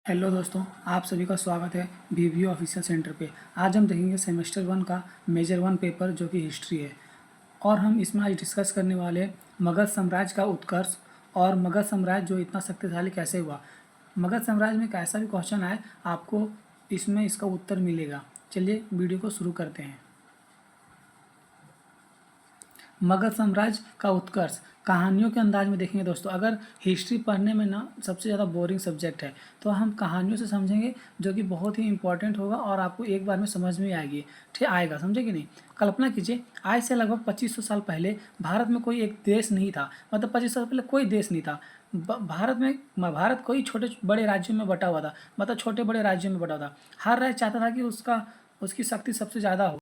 Hello दोस्तों, आप सभी का स्वागत है वीवीओ ऑफिशियल सेंटर पे। आज हम देखेंगे सेमेस्टर 1 का मेजर 1 पेपर जो कि हिस्ट्री है। और हम इसमें आज डिस्कस करने वाले मगध साम्राज्य का उत्कर्ष और मगध साम्राज्य जो इतना शक्तिशाली कैसे हुआ। मगध साम्राज्य में कैसा भी क्वेश्चन आए आपको इसमें इसका उत्तर मिलेगा। चलिए वीडियो को शुरू करते हैं। मगध साम्राज्य का उत्कर्ष कहानियों के अंदाज में देखेंगे दोस्तों। अगर हिस्ट्री पढ़ने में ना सबसे ज़्यादा बोरिंग सब्जेक्ट है तो हम कहानियों से समझेंगे, जो कि बहुत ही इंपॉर्टेंट होगा और आपको एक बार में समझ में आएगी। ठीक आएगा, समझे कि नहीं। कल्पना कीजिए, आज से लगभग 2500 साल पहले भारत में कोई एक देश नहीं था। मतलब 2500 साल पहले कोई देश नहीं था। भारत कोई छोटे बड़े राज्यों में बटा हुआ था। मतलब छोटे बड़े राज्यों में बटा हुआ था। हर राज्य चाहता था कि उसकी शक्ति सबसे ज़्यादा हो।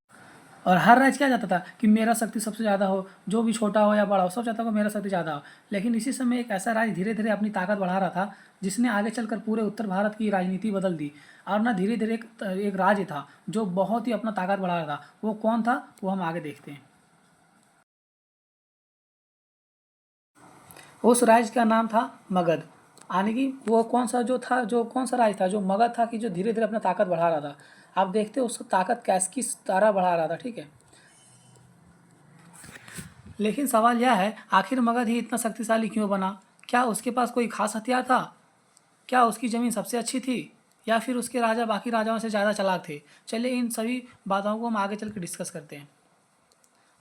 और हर राज्य क्या चाहता था कि मेरा शक्ति सबसे ज़्यादा हो, जो भी छोटा हो या बड़ा हो सब चाहता था मेरा शक्ति ज़्यादा हो। लेकिन इसी समय एक ऐसा राज्य धीरे धीरे अपनी ताकत बढ़ा रहा था जिसने आगे चलकर पूरे उत्तर भारत की राजनीति बदल दी। और ना धीरे धीरे एक राज्य था जो बहुत ही अपना ताकत बढ़ा रहा था। वो कौन था वो हम आगे देखते हैं। उस राज्य का नाम था मगध। यानी कि वो कौन सा राज्य था जो मगध था, कि जो धीरे धीरे अपना ताकत बढ़ा रहा था। आप देखते हो उसका ताकत कैस किस तरह बढ़ा रहा था। ठीक है, लेकिन सवाल यह है, आखिर मगध ही इतना शक्तिशाली क्यों बना। क्या उसके पास कोई खास हथियार था? क्या उसकी ज़मीन सबसे अच्छी थी? या फिर उसके राजा बाकी राजाओं से ज़्यादा चालाक थे? चलिए इन सभी बातों को हम आगे चल के डिस्कस करते हैं।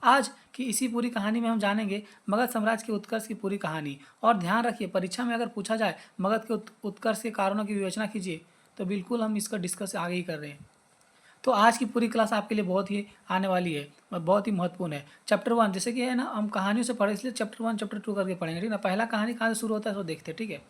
आज की इसी पूरी कहानी में हम जानेंगे मगध साम्राज्य के उत्कर्ष की पूरी कहानी। और ध्यान रखिए, परीक्षा में अगर पूछा जाए मगध के उत्कर्ष के कारणों की विवेचना कीजिए, तो बिल्कुल हम इसका डिस्कस आगे ही कर रहे हैं। तो आज की पूरी क्लास आपके लिए बहुत ही आने वाली है और बहुत ही महत्वपूर्ण है। चैप्टर 1 जैसे कि है ना, हम कहानियों से पढ़े इसलिए चैप्टर 1 चैप्टर 2 करके पढ़ेंगे। ठीक ना। पहला कहानी कहाँ से शुरू होता है तो देखते हैं। ठीक है,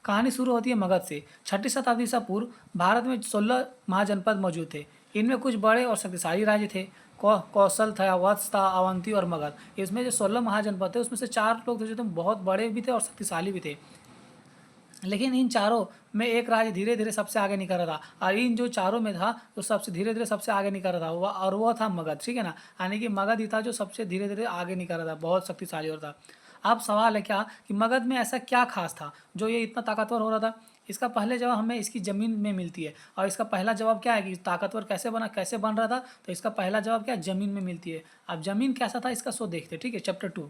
कहानी शुरू होती है मगध से। 6ठी शताब्दी से पूर्व भारत में 16 महाजनपद मौजूद थे। इनमें कुछ बड़े और शक्तिशाली राज्य थे। कौशल था, वत्स था, अवंती और मगध। इसमें जो 16 महाजनपद थे उसमें से 4 लोग थे जो बहुत बड़े भी थे और शक्तिशाली भी थे। लेकिन इन चारों में एक राज्य धीरे धीरे सबसे आगे निकल रहा था। और इन जो चारों में था तो सबसे धीरे धीरे सबसे आगे निकल रहा था वो था मगध। ठीक है ना। यानी कि मगध ही था जो सबसे धीरे धीरे आगे निकल रहा था, बहुत शक्तिशाली और था। अब सवाल है क्या कि मगध में ऐसा क्या खास था जो ये इतना ताकतवर हो रहा था। इसका पहले जवाब हमें इसकी ज़मीन में मिलती है। और इसका पहला जवाब क्या है कि ताकतवर कैसे बन रहा था, तो इसका पहला जवाब क्या है, ज़मीन में मिलती है। अब ज़मीन कैसा था इसका सो देखते हैं। ठीक है, चैप्टर 2,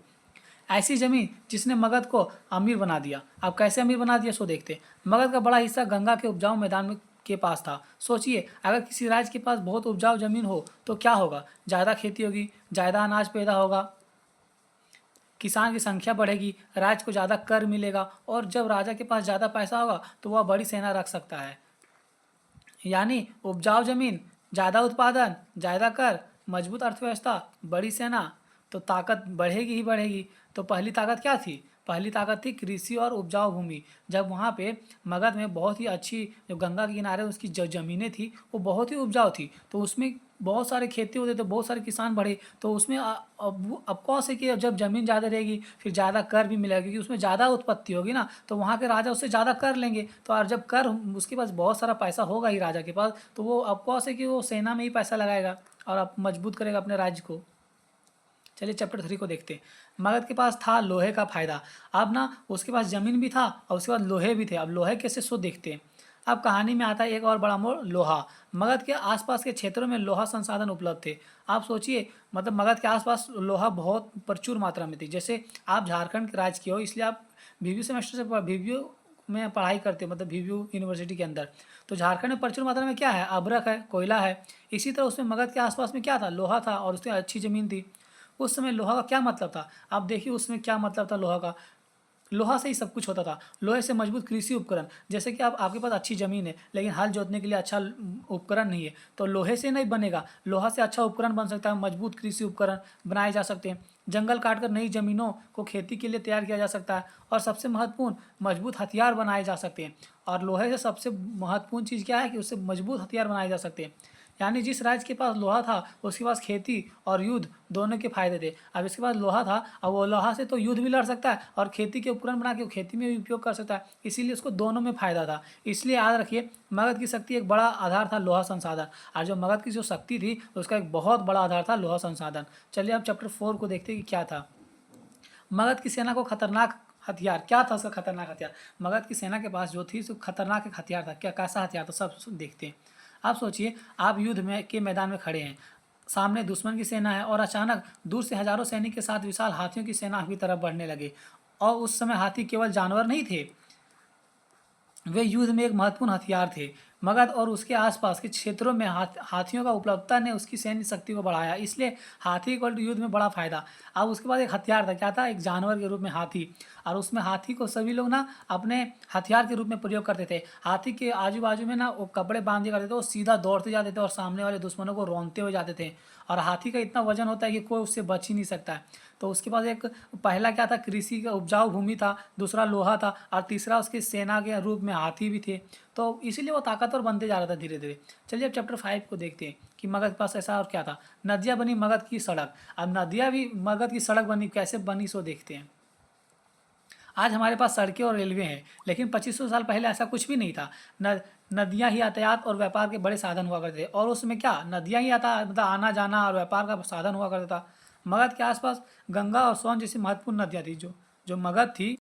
ऐसी जमीन जिसने मगध को अमीर बना दिया। अब कैसे अमीर बना दिया सो देखते। मगध का बड़ा हिस्सा गंगा के उपजाऊ मैदान में के पास था। सोचिए, अगर किसी राज्य के पास बहुत उपजाऊ जमीन हो तो क्या होगा, ज़्यादा खेती होगी, ज़्यादा अनाज पैदा होगा, किसान की संख्या बढ़ेगी, राज्य को ज़्यादा कर मिलेगा। और जब राजा के पास ज़्यादा पैसा होगा तो वह बड़ी सेना रख सकता है। यानी उपजाऊ जमीन, ज़्यादा उत्पादन, ज़्यादा कर, मजबूत अर्थव्यवस्था, बड़ी सेना, तो ताकत बढ़ेगी ही बढ़ेगी। तो पहली ताकत क्या थी? पहली ताकत थी कृषि और उपजाऊ भूमि। जब वहाँ पे मगध में बहुत ही अच्छी, जो गंगा के किनारे उसकी जो ज़मीनें थी वो बहुत ही उपजाऊ थी, तो उसमें बहुत सारे खेती होते थे, बहुत सारे किसान बढ़े। तो उसमें अब कौन से कि जब ज़मीन ज़्यादा रहेगी फिर ज़्यादा कर भी मिलेगा, क्योंकि उसमें ज़्यादा उत्पत्ति होगी ना, तो वहाँ के राजा उससे ज़्यादा कर लेंगे। तो और जब कर उसके पास बहुत सारा पैसा होगा ही राजा के पास, तो वो अब कौन से कि वो सेना में ही पैसा लगाएगा और अब मजबूत करेगा अपने राज्य को। चलिए चैप्टर 3 को देखते हैं। मगध के पास था लोहे का फायदा। अब ना उसके पास जमीन भी था और उसके बाद लोहे भी थे। अब लोहे कैसे सो देखते हैं। अब कहानी में आता है एक और बड़ा मोड़, लोहा। मगध के आसपास के क्षेत्रों में लोहा संसाधन उपलब्ध थे। आप सोचिए, मतलब मगध के आसपास लोहा बहुत प्रचुर मात्रा में थी। जैसे आप झारखंड के राज्य के हो, इसलिए आप वीवीयू सेमेस्टर से वीवीयू में पढ़ाई करते हो, मतलब वीवीयू यूनिवर्सिटी के अंदर। तो झारखंड में प्रचुर मात्रा में क्या है, अभ्रक है, कोयला है। इसी तरह उसमें मगध के आसपास में क्या था, लोहा था और उसकी अच्छी ज़मीन थी। उस समय लोहा का क्या मतलब था, आप देखिए उसमें क्या मतलब था लोहा का। लोहा से ही सब कुछ होता था। लोहे से मजबूत कृषि उपकरण, जैसे कि आप आपके पास अच्छी ज़मीन है लेकिन हल जोतने के लिए अच्छा उपकरण नहीं है, तो लोहे से नहीं बनेगा। लोहा से अच्छा उपकरण बन सकता है, मजबूत कृषि उपकरण बनाए जा सकते हैं। जंगल काटकर नई ज़मीनों को खेती के लिए तैयार किया जा सकता है। और सबसे महत्वपूर्ण, मजबूत हथियार बनाए जा सकते हैं। और लोहे से सबसे महत्वपूर्ण चीज़ क्या है कि उससे मजबूत हथियार बनाए जा सकते हैं। यानी जिस राज्य के पास लोहा था उसके पास खेती और युद्ध दोनों के फायदे थे। अब इसके पास लोहा था, अब वो लोहा से तो युद्ध भी लड़ सकता है और खेती के उपकरण बना के वो खेती में भी उपयोग कर सकता है, इसीलिए उसको दोनों में फायदा था। इसलिए याद रखिए, मगध की शक्ति एक बड़ा आधार था लोहा संसाधन। और जो मगध की जो शक्ति थी उसका एक बहुत बड़ा आधार था लोहा संसाधन। चलिए अब चैप्टर 4 को देखते हैं कि क्या था। मगध की सेना को खतरनाक हथियार क्या था उसका खतरनाक हथियार। मगध की सेना के पास जो थी सो खतरनाक एक हथियार था। क्या कैसा हथियार था सब देखते हैं। आप सोचिए, आप युद्ध में के मैदान में खड़े हैं, सामने दुश्मन की सेना है और अचानक दूर से हजारों सैनिक के साथ विशाल हाथियों की सेना आपकी तरफ बढ़ने लगे। और उस समय हाथी केवल जानवर नहीं थे, वे युद्ध में एक महत्वपूर्ण हथियार थे। मगध और उसके आसपास के क्षेत्रों में हाथियों का उपलब्धता ने उसकी सैन्य शक्ति को बढ़ाया, इसलिए हाथी को युद्ध में बड़ा फायदा। अब उसके बाद एक हथियार था, क्या था, एक जानवर के रूप में हाथी। और उसमें हाथी को सभी लोग ना अपने हथियार के रूप में प्रयोग करते थे। हाथी के आजू बाजू में ना वो कपड़े बांध दिया करते थे, वो सीधा दौड़ते जाते थे और सामने वाले दुश्मनों को रौंदते हुए जाते थे। और हाथी का इतना वजन होता है कि कोई उससे बच ही नहीं सकता है। तो उसके पास एक पहला क्या था, कृषि का उपजाऊ भूमि था, दूसरा लोहा था, और तीसरा उसकी सेना के रूप में हाथी भी थे। तो इसीलिए वो ताकतवर बनते जा रहा था धीरे धीरे। चलिए अब चैप्टर 5 को देखते हैं कि मगध के पास ऐसा और क्या था। नदियाँ बनी मगध की सड़क। अब नदियाँ भी मगध की सड़क बनी, कैसे बनी सो देखते हैं। आज हमारे पास सड़कें और रेलवे हैं, लेकिन 2500 साल पहले ऐसा कुछ भी नहीं था। नदियाँ ही यातायात और व्यापार के बड़े साधन हुआ करते थे। और उसमें क्या, नदियाँ ही मतलब आना जाना और व्यापार का साधन हुआ करता था। मगध के आसपास गंगा और सोन जैसी महत्वपूर्ण नदियाँ थी। जो जो मगध थी,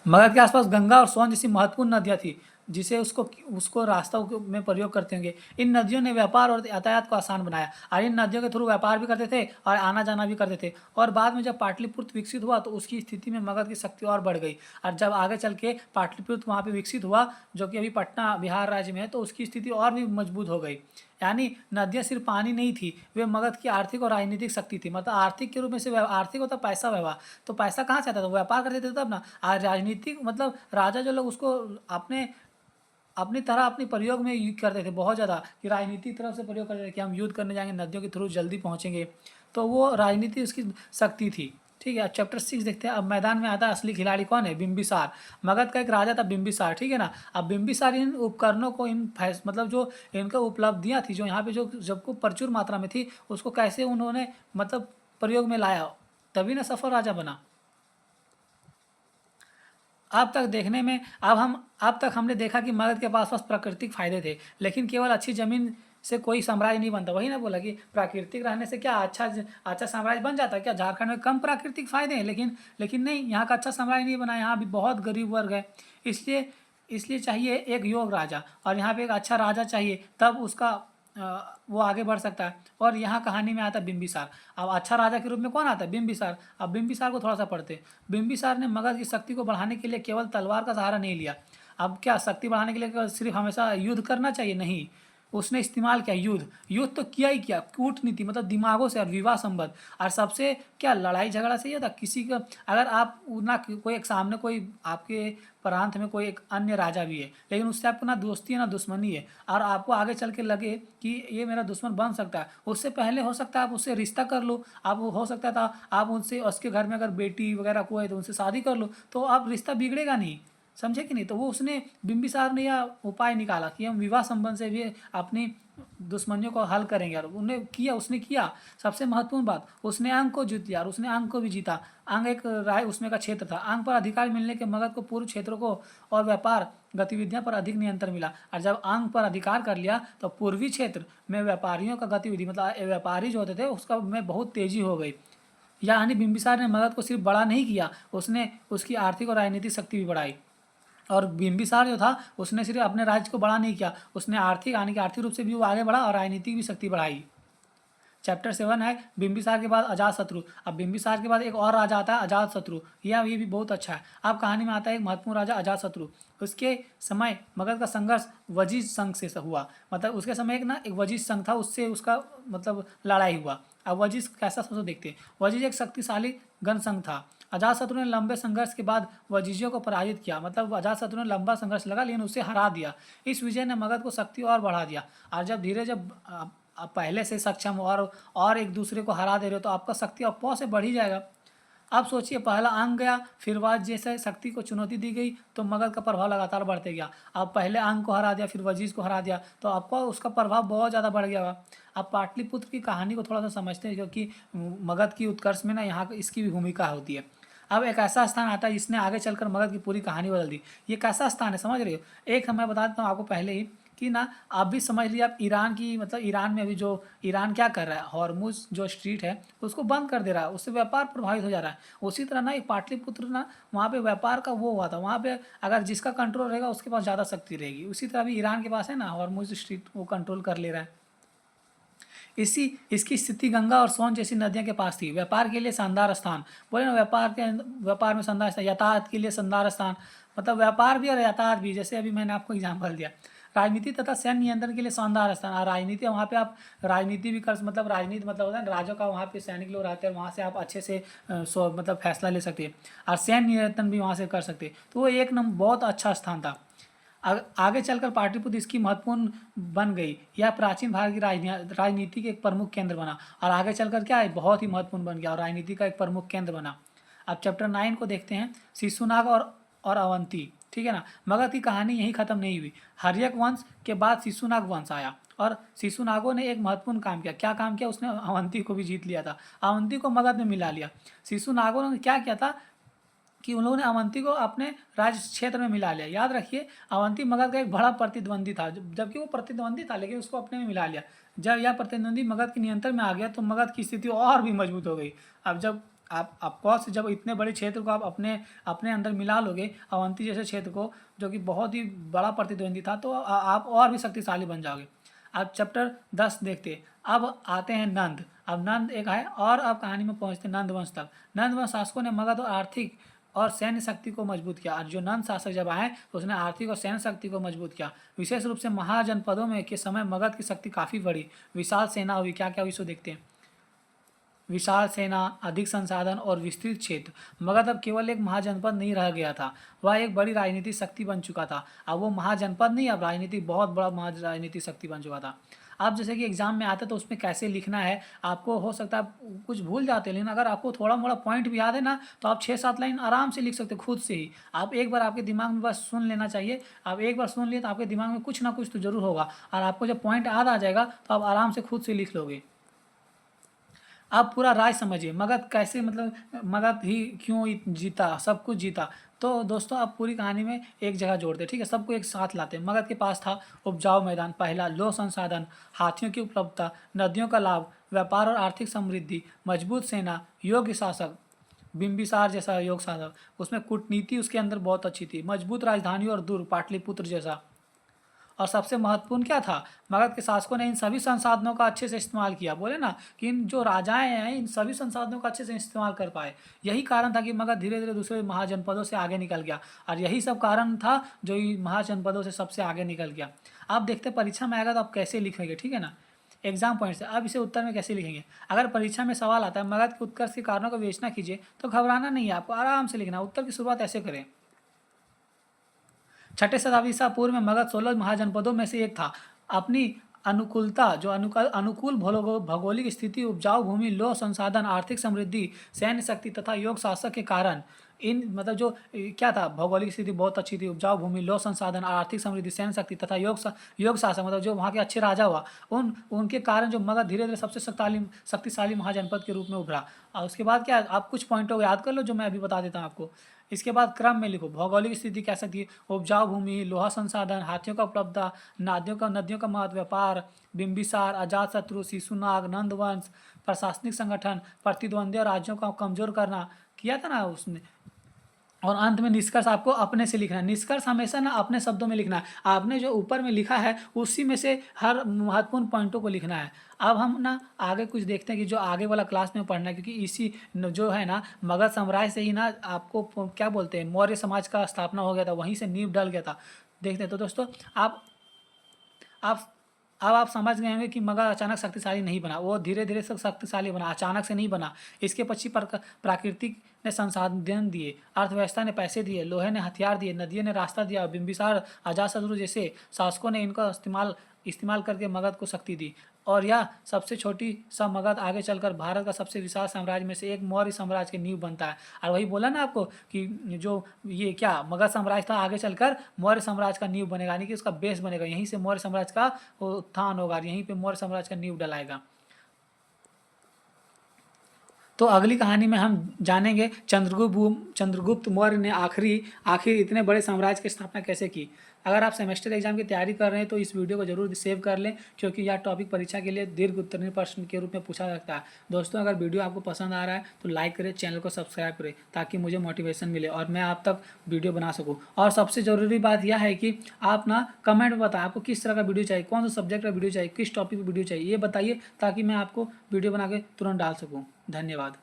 मगध के आसपास गंगा और सोन जैसी महत्वपूर्ण नदियाँ थी, जिसे उसको उसको रास्तों में प्रयोग करते होंगे। इन नदियों ने व्यापार और यातायात को आसान बनाया, और इन नदियों के थ्रू व्यापार भी करते थे और आना जाना भी करते थे। और बाद में जब पाटलिपुत्र विकसित हुआ तो उसकी स्थिति में मगध की शक्ति और बढ़ गई। और जब आगे चल के पाटलिपुत्र वहाँ पे विकसित हुआ, जो कि अभी पटना बिहार राज्य में है, तो उसकी स्थिति और भी मजबूत हो गई। यानी नदियाँ सिर्फ पानी नहीं थी, वे मगध की आर्थिक और राजनीतिक शक्ति थी। मतलब आर्थिक के रूप में से आर्थिक होता पैसा व्यवहार, तो पैसा कहाँ से आता था, व्यापार करते थे तब ना। और राजनीतिक मतलब राजा जो लोग उसको अपने अपनी तरह अपने प्रयोग में करते थे बहुत ज़्यादा, कि राजनीतिक तरफ से प्रयोग करते थे कि हम युद्ध करने जाएंगे, नदियों के थ्रू जल्दी पहुँचेंगे। तो वो राजनीति उसकी शक्ति थी। ठीक है, अब चैप्टर 6 देखते हैं। अब मैदान में आता है असली खिलाड़ी कौन है, बिंबिसार। मगध का एक राजा था बिंबिसार, ठीक है ना। अब बिंबिसार इन उपकरणों को मतलब जो इनका उपलब्धियां थी, जो यहाँ पे जो जबको प्रचुर मात्रा में थी, उसको कैसे उन्होंने मतलब प्रयोग में लाया, तभी ना सफल राजा बना। अब तक हमने देखा कि मगध के पास प्राकृतिक फायदे थे, लेकिन केवल अच्छी जमीन से कोई साम्राज्य नहीं बनता। वही ना बोला कि प्राकृतिक रहने से क्या अच्छा साम्राज्य बन जाता है क्या। झारखंड में कम प्राकृतिक फायदे हैं, लेकिन नहीं, यहाँ का अच्छा साम्राज्य नहीं बना। यहाँ भी बहुत गरीब वर्ग है। इसलिए इसलिए चाहिए एक योग्य राजा, और यहाँ पे एक अच्छा राजा चाहिए, तब उसका वो आगे बढ़ सकता है। और यहाँ कहानी में आता है बिंबिसार। अब अच्छा राजा के रूप में कौन आता है, बिंबिसार। अब बिंबिसार को थोड़ा सा पढ़ते हैं। बिंबिसार ने मगध की शक्ति को बढ़ाने के लिए केवल तलवार का सहारा नहीं लिया। अब क्या शक्ति बढ़ाने के लिए सिर्फ हमेशा युद्ध करना चाहिए, नहीं, उसने इस्तेमाल किया युद्ध। युद्ध तो किया ही किया, कूटनीति मतलब दिमागों से, और विवाह संबंध, और सबसे क्या, लड़ाई झगड़ा से ही होता किसी का। अगर आप ना कोई एक सामने कोई आपके प्रांत में कोई एक अन्य राजा भी है, लेकिन उससे आपको ना दोस्ती है ना दुश्मनी है, और आपको आगे चल के लगे कि ये मेरा दुश्मन बन सकता है, उससे पहले हो सकता है आप उससे रिश्ता कर लो। आप हो सकता था आप उनसे, उसके घर में अगर बेटी वगैरह कोई है तो उनसे शादी कर लो, तो आप रिश्ता बिगड़ेगा नहीं, समझे कि नहीं। तो वो उसने बिंबिसार ने यह उपाय निकाला कि हम विवाह संबंध से भी अपनी दुश्मनियों को हल करेंगे, और उसने किया। सबसे महत्वपूर्ण बात, उसने अंग को जीत लिया, और उसने अंग को भी जीता। अंग एक राय उसमें का क्षेत्र था। अंग पर अधिकार मिलने के मगध को पूर्व क्षेत्रों को और व्यापार गतिविधियों पर अधिक नियंत्रण मिला। और जब अंग पर अधिकार कर लिया तो पूर्वी क्षेत्र में व्यापारियों का गतिविधि मतलब व्यापारी जो होते थे उसका में बहुत तेजी हो गई। यानी बिंबिसार ने मगध को सिर्फ बड़ा नहीं किया, उसने उसकी आर्थिक और राजनीतिक शक्ति भी बढ़ाई। और बिंबिसार जो था उसने सिर्फ अपने राज्य को बड़ा नहीं किया, उसने आर्थिक रूप से भी वो आगे बढ़ा और राजनीतिक भी शक्ति बढ़ाई। चैप्टर 7 है बिंबिसार के बाद अजातशत्रु। अब बिंबिसार के बाद एक और राजा आता है अजातशत्रु। ये भी बहुत अच्छा है। अब कहानी में आता है एक महत्वपूर्ण राजा अजातशत्रु। उसके समय मगध का संघर्ष वजीज संघ से हुआ। मतलब उसके समय एक वजीज संघ था, उससे उसका मतलब लड़ाई हुआ। अब वजीज कैसा था देखते हैं। वजीज एक शक्तिशाली गण संघ था। अजातशत्रु ने लंबे संघर्ष के बाद वजीजियों को पराजित किया। मतलब अजातशत्रु ने लंबा संघर्ष लगा लेकिन उसे हरा दिया। इस विजय ने मगध को शक्ति और बढ़ा दिया। और जब आप पहले से सक्षम हो और एक दूसरे को हरा दे रहे हो तो आपका शक्ति अपॉ से बढ़ ही जाएगा। अब सोचिए, पहला अंग गया, फिर बाद जैसे शक्ति को चुनौती दी गई तो मगध का प्रभाव लगातार बढ़ते गया। अब पहले अंग को हरा दिया, फिर वजीज को हरा दिया, तो आपको उसका प्रभाव बहुत ज़्यादा बढ़ गया होगा। अब पाटलिपुत्र की कहानी को थोड़ा सा समझते हैं, क्योंकि मगध की उत्कर्ष में ना यहाँ इसकी भी भूमिका होती है। अब एक ऐसा स्थान आता है जिसने आगे चलकर मगध की पूरी कहानी बदल दी। ये कैसा स्थान है समझ रहे हो। एक मैं बता देता हूँ आपको पहले ही कि ना आप भी समझ लीजिए, आप ईरान की मतलब ईरान में अभी जो ईरान क्या कर रहा है, हॉर्मुज जो स्ट्रीट है उसको बंद कर दे रहा है, उससे व्यापार प्रभावित हो जा रहा है। उसी तरह ना एक पाटलिपुत्र ना वहाँ पे व्यापार का वो हुआ था, वहाँ पे अगर जिसका कंट्रोल रहेगा उसके पास ज़्यादा शक्ति रहेगी। उसी तरह अभी ईरान के पास है ना हॉर्मुज स्ट्रीट, वो कंट्रोल कर ले रहा है। इसी इसकी स्थिति गंगा और सोन जैसी नदियों के पास थी। व्यापार के लिए शानदार स्थान, बोले ना व्यापार में शानदार स्थान, यातायात के लिए शानदार स्थान, मतलब व्यापार भी और यातायात भी, जैसे अभी मैंने आपको एग्जाम्पल दिया। राजनीति तथा सैन्य नियंत्रण के लिए शानदार स्थान, और राजनीति वहाँ पे आप राजनीति भी कर, मतलब राजनीति मतलब होता है ना राजों का, वहाँ पे सैनिक लोग रहते हैं, वहाँ से आप अच्छे से मतलब फैसला ले सकते हैं, और सैन्य नियंत्रण भी वहाँ से कर सकते हैं। तो वो एक नंबर बहुत अच्छा स्थान था। आगे चलकर पाटलिपुत्र इसकी महत्वपूर्ण बन गई। यह प्राचीन भारत की राजनीति के एक प्रमुख केंद्र बना, और आगे चलकर क्या है, बहुत ही महत्वपूर्ण बन गया और राजनीति का एक प्रमुख केंद्र बना। अब चैप्टर 9 को देखते हैं, शिशुनाग और अवंती। ठीक है ना, मगध की कहानी यहीं खत्म नहीं हुई। हर्यक वंश के बाद शिशुनाग वंश आया, और शिशुनागों ने एक महत्वपूर्ण काम किया। क्या काम किया, उसने अवंती को भी जीत लिया था, अवंती को मगध में मिला लिया। शिशुनागों ने क्या किया था कि उन लोगों ने अवंती को अपने राज्य क्षेत्र में मिला लिया। याद रखिए, अवंती मगध का एक बड़ा प्रतिद्वंदी था, जबकि वो प्रतिद्वंदी था लेकिन उसको अपने में मिला लिया। जब यह प्रतिद्वंदी मगध के नियंत्रण में आ गया तो मगध की स्थिति और भी मजबूत हो गई। अब जब आप ऑफकोर्स जब इतने बड़े क्षेत्र को आप अपने अपने अंदर मिला लोगे, अवंती जैसे क्षेत्र को, जो कि बहुत ही बड़ा प्रतिद्वंदी था, तो आप और भी शक्तिशाली बन जाओगे। अब चैप्टर 10 देखते हैं। अब आते हैं नंद। अब नंद एक है, और अब कहानी में पहुंचते हैं नंद वंश तक। नंद वंश शासकों ने मगध और आर्थिक और सैन्य शक्ति को मजबूत किया, और जो नंद शासक जब आए तो उसने आर्थिक और सैन्य शक्ति को मजबूत किया। विशेष रूप से महाजनपदों में के समय मगध की शक्ति काफ़ी बढ़ी, विशाल सेना हुई। क्या क्या हुई सो देखते हैं। विशाल सेना, अधिक संसाधन और विस्तृत क्षेत्र। मगध अब केवल एक महाजनपद नहीं रह गया था, वह एक बड़ी राजनीतिक शक्ति बन चुका था। अब वो महाजनपद नहीं, अब राजनीतिक बहुत बड़ा राजनीतिक शक्ति बन चुका था। आप जैसे कि एग्जाम में आता है तो उसमें कैसे लिखना है, आपको हो सकता है आप कुछ भूल जाते हैं, लेकिन अगर आपको थोड़ा मोड़ा पॉइंट भी याद है ना, तो आप 6-7 लाइन आराम से लिख सकते हो खुद से ही। आप एक बार आपके दिमाग में बस सुन लेना चाहिए, आप एक बार सुन लिए तो आपके दिमाग में कुछ ना कुछ तो जरूर होगा, और आपको जब पॉइंट याद आ जाएगा तो आप आराम से खुद से लिख लोगे। आप पूरा राज समझिए, मगध कैसे, मतलब मगध ही क्यों जीता, सब कुछ जीता। तो दोस्तों आप पूरी कहानी में एक जगह जोड़ते हैं, ठीक है, सबको एक साथ लाते हैं। मगध के पास था उपजाऊ मैदान, पहला लो संसाधन, हाथियों की उपलब्धता, नदियों का लाभ, व्यापार और आर्थिक समृद्धि, मजबूत सेना, योग्य शासक, बिंबिसार जैसा योग शासक, उसमें कूटनीति उसके अंदर बहुत अच्छी थी, मजबूत राजधानी और दूर पाटलिपुत्र जैसा। और सबसे महत्वपूर्ण क्या था, मगध के शासकों ने इन सभी संसाधनों का अच्छे से इस्तेमाल किया। बोले ना कि इन जो राजाएं हैं इन सभी संसाधनों का अच्छे से इस्तेमाल कर पाए। यही कारण था कि मगध धीरे धीरे दूसरे महाजनपदों से आगे निकल गया, और यही सब कारण था जो इन महाजनपदों से सबसे आगे निकल गया। आप देखते परीक्षा में आएगा तो आप कैसे लिखेंगे, ठीक है ना, एग्जाम पॉइंट से। अब इसे उत्तर में कैसे लिखेंगे, अगर परीक्षा में सवाल आता है मगध के उत्कर्ष के कारणों का विवेचना कीजिए, तो घबराना नहीं है, आपको आराम से लिखना। उत्तर की शुरुआत ऐसे करें। छठे शताब्दी ईसा पूर्व में मगध 16 महाजनपदों में से एक था। अपनी अनुकूलता, जो अनुकूल भौगोलिक स्थिति, उपजाऊ भूमि, लो संसाधन, आर्थिक समृद्धि, सैन्य शक्ति तथा योग शासक के कारण, इन मतलब जो क्या था, भौगोलिक स्थिति बहुत अच्छी थी, उपजाऊ भूमि, लो संसाधन, आर्थिक समृद्धि, सैन्य शक्ति तथा योग शासक, मतलब जो वहाँ के अच्छे राजा हुआ, उनके कारण जो मगध धीरे धीरे सबसे शक्तिशाली महाजनपद के रूप में उभरा। और उसके बाद क्या, आप कुछ पॉइंटों को याद कर लो जो मैं अभी बता देता हूँ आपको। इसके बाद क्रम में लिखो, भौगोलिक स्थिति कैसा थी, उपजाऊ भूमि, लोहा संसाधन, हाथियों का उपलब्धता, नदियों का महत्व, व्यापार, बिंबिसार, अजातशत्रु, शिशुनाग, नंदवंश, प्रशासनिक संगठन, प्रतिद्वंदी और राज्यों को कमजोर करना, किया था ना उसने। और अंत में निष्कर्ष आपको अपने से लिखना है। निष्कर्ष हमेशा ना अपने शब्दों में लिखना है, आपने जो ऊपर में लिखा है उसी में से हर महत्वपूर्ण पॉइंटों को लिखना है। अब हम ना आगे कुछ देखते हैं कि जो आगे वाला क्लास में पढ़ना है, क्योंकि इसी जो है ना मगध साम्राज्य से ही ना आपको क्या बोलते हैं, मौर्य समाज का स्थापना हो गया था, वहीं से नींव डल गया था। देखते हैं तो दोस्तों, आप अब आप समझ गए होंगे कि मगध अचानक शक्तिशाली नहीं बना, वो धीरे धीरे से शक्तिशाली बना, अचानक से नहीं बना। इसके पीछे प्राकृतिक ने संसाधन दिए, अर्थव्यवस्था ने पैसे दिए, लोहे ने हथियार दिए, नदियों ने रास्ता दिया, बिंबिसार, अजातशत्रु जैसे शासकों ने इनका इस्तेमाल करके मगध को शक्ति दी। और यह सबसे छोटी सा मगध आगे चलकर भारत का सबसे विशाल साम्राज्य में से एक मौर्य साम्राज्य की नींव बनता है। और वही बोला ना आपको कि जो ये क्या मगध साम्राज्य था, आगे चलकर मौर्य साम्राज्य का नींव बनेगा, यानी कि उसका बेस बनेगा, यहीं से मौर्य साम्राज्य का उत्थान होगा, यहीं पे मौर्य साम्राज्य का नींव डलाएगा। तो अगली कहानी में हम जानेंगे चंद्रगुप्त मौर्य ने आखिर इतने बड़े साम्राज्य की स्थापना कैसे की। अगर आप सेमेस्टर एग्जाम की तैयारी कर रहे हैं तो इस वीडियो को जरूर सेव कर लें, क्योंकि यह टॉपिक परीक्षा के लिए दीर्घ उत्तरीय प्रश्न के रूप में पूछा जाता है। दोस्तों, अगर वीडियो आपको पसंद आ रहा है तो लाइक करें, चैनल को सब्सक्राइब करें, ताकि मुझे मोटिवेशन मिले और मैं आप तक वीडियो बना सकूँ। और सबसे ज़रूरी बात यह है कि आप ना कमेंट में बताएं आपको किस तरह का वीडियो चाहिए, कौन सा सब्जेक्ट का वीडियो चाहिए, किस टॉपिक पर वीडियो चाहिए, ये बताइए ताकि मैं आपको वीडियो बना के तुरंत डाल सकूँ। धन्यवाद।